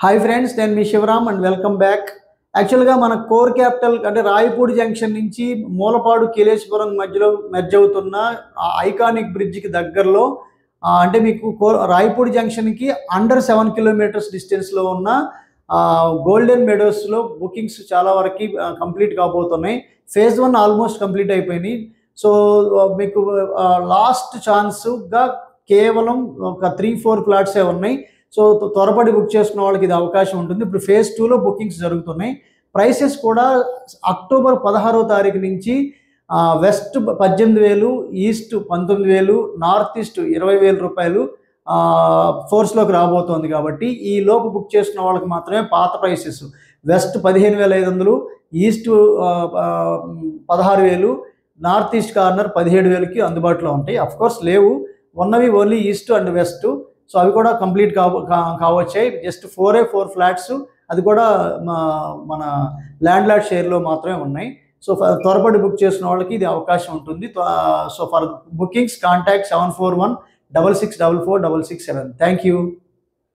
Hi friends, నేను మీ Shivaram and welcome back. యాక్చువల్గా మన కోర్ క్యాపిటల్ అంటే రాయపూడి జంక్షన్ నుంచి మూలపాడు కేలేశ్వరం మధ్యలో మెర్జ్ అవుతున్న ఐకానిక్ బ్రిడ్జ్కి దగ్గరలో అంటే మీకు రాయపూడి జంక్షన్కి అండర్ 7 కిలోమీటర్స్ డిస్టెన్స్లో ఉన్న గోల్డెన్ మెడోస్లో బుకింగ్స్ చాలా వరకు కంప్లీట్ కాబోతున్నాయి. ఫేజ్ 1 ఆల్మోస్ట్ కంప్లీట్ అయిపోయినాయి. సో మీకు లాస్ట్ ఛాన్స్గా కేవలం ఒక 3-4 ఫ్లాట్సే ఉన్నాయి. సో త్వరపడి బుక్ చేసుకున్న వాళ్ళకి ఇది అవకాశం ఉంటుంది. ఇప్పుడు ఫేజ్ 2లో బుకింగ్స్ జరుగుతున్నాయి. ప్రైసెస్ కూడా అక్టోబర్ 16వ తారీఖు నుంచి వెస్ట్ 18,000, ఈస్ట్ 19,000, నార్త్ ఈస్ట్ 20,000 రూపాయలు ఫోర్స్లోకి రాబోతోంది. కాబట్టి ఈ లోపు బుక్ చేసుకున్న వాళ్ళకి మాత్రమే పాత prices west 15,500, east 16,000, north east corner 17,000కి అందుబాటులో ఉంటాయి. అఫ్కోర్స్ లేవు, ఉన్నవి only east and west. So అవి కూడా కంప్లీట్ కావచ్చాయి. జస్ట్ 4 ఫ్లాట్స్, అది కూడా మన ల్యాండ్ లార్డ్ షేర్లో మాత్రమే ఉన్నాయి. సో త్వరపడి బుక్ చేసిన వాళ్ళకి ఇది అవకాశం ఉంటుంది. So for bookings contact 741 6644 667. Thank you.